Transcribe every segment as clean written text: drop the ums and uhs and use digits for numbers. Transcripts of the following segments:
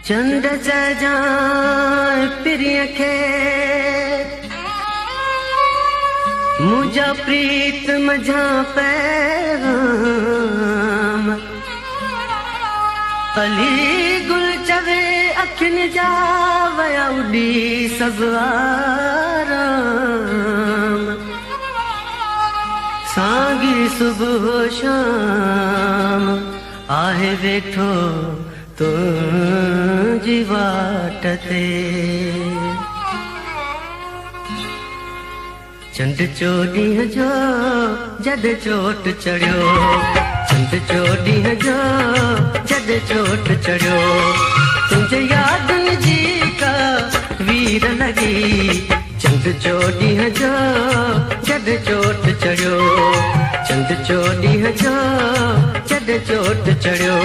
चंद जाए प्रिय खे मुझा प्रीत मझा पैगाम अली गुल चवे अखिन जा वया उडी सब आराम सांगी सुबह शाम आहे वेठो तुझी वाट ते चंद चोॾींहं जो जद चोट चढ़ियो चंद चोॾींहं जो जद चोट चढ़ियो तुंहिंजे यादुनि जी का वीर लॻी चंद चोॾींहं जो जद चोट चढ़ियो चंद चोॾींहं जो जद चोट चढ़ियो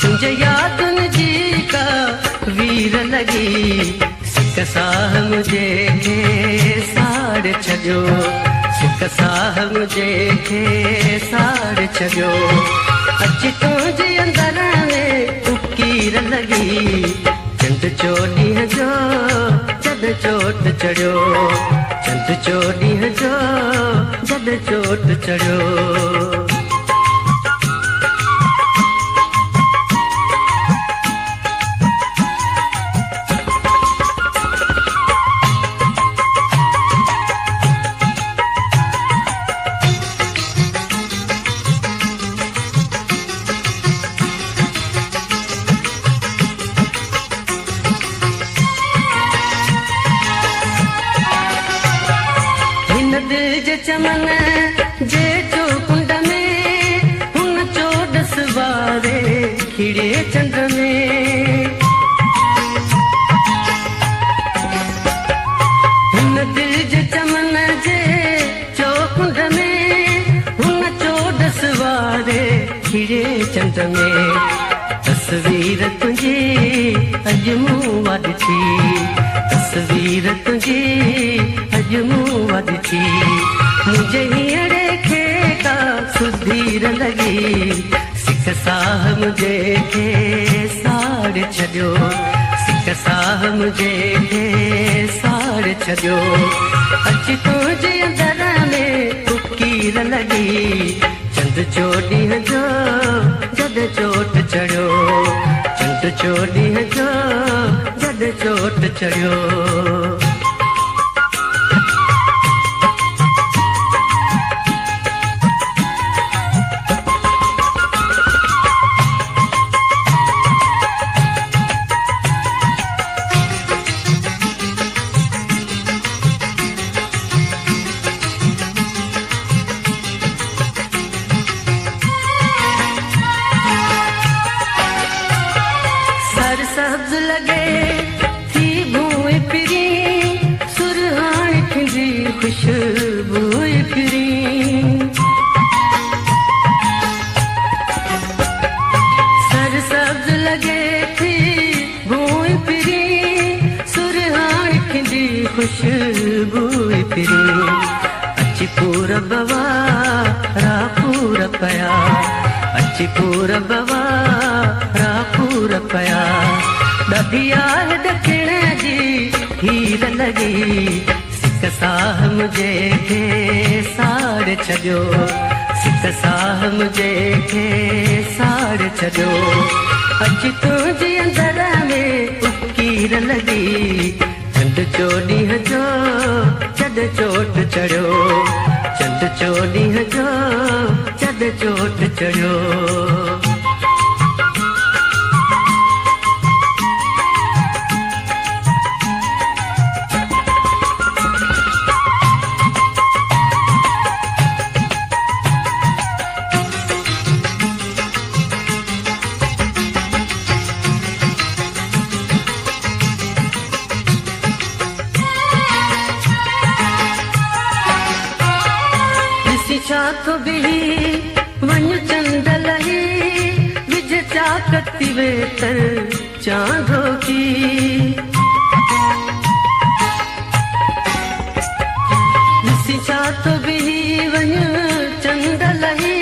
तुंहिंजे यादुनि जी का वीर लॻी सिक साह मुझे खे साड़ छॾियो सिक साह मुझे खे साड़ छॾियो अची तुंहिंजे अंदर में उकीर लॻी चंद चोॾींहं जो जद चोट चढ़ियो चंद चोॾींहं जो जद चोट चढ़ियो चमन जे चो कुंड में हुन चोॾस वारे खिड़े चंद में हुन दिल जे चमन जे चो कुंड में हुन चोॾस वारे खिड़े चंद में तस्वीर तुंहिंजी अॼु मूं वटि थी तस्वीर तुंहिंजी अॼु मूं वटि थी मुझे हीअड़े खे का सुधीर लगी सिक साह मुझे खे साड़ छॾियो सिक साह मुझे खे साड़ छॾियो अची तुंहिंजे अंदर में उकीर लगी चंद चोॾींहं जो जद चोट चढ़ियो चंद चोॾींहं जो जद चोट चढ़ियो सब्ज लगे थी भूए फिरी सुरहान खिंजी खुशबू फिरी सर सब्ज लगे थी भूए फिरी सुरहान खिंजी खुशबू फिरी अची पूर बवा रापूर पया अची पूर बवा रापूर पया दबिया दखिण जी हीर लगी सिक साह मुझे खे साड़ छॾियो सिक साह मुझे खे साड़ छॾियो अची तुंहिंजे अंदर में उकीर लगी चंद चोॾींहं जो जद चोट चढ़ियो चंद चोॾींहं जो जद चोट चढ़ियो छातो बिही वञ चंद लही विझ चाकती वेतर चांदो की छातो बिही वञ चंद लही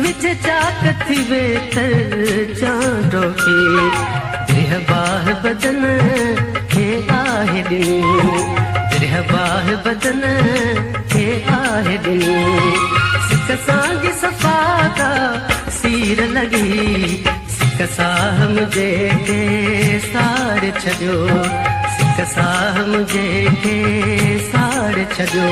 विझ चाकती वेतर चांदो की देह बाह बदन खे आहे ॾिनी बाह बदन खे आहे ॾिनी सिक सांग सफ़ा का सीर लॻी सिक साह मुझे के साड़ छॾियो सिक साह मुझे के साड़ छॾियो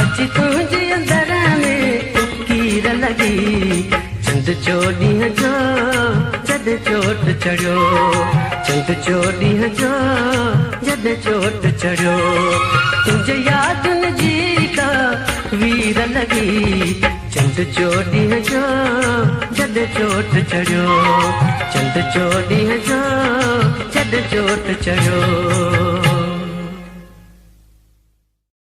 अॼु तुंहिंजे अंदर में कीर लॻी चंद चोॾींहं जो जद चोट चढ़ियो चंद चोॾींहं जो जद चोट चढ़ियो तुंहिंजे यादुनि जी का वीर लॻी चंद चोॾींहं जो जद चोट चढ़ियो चंद चोॾींहं जो जद चोट चढ़ियो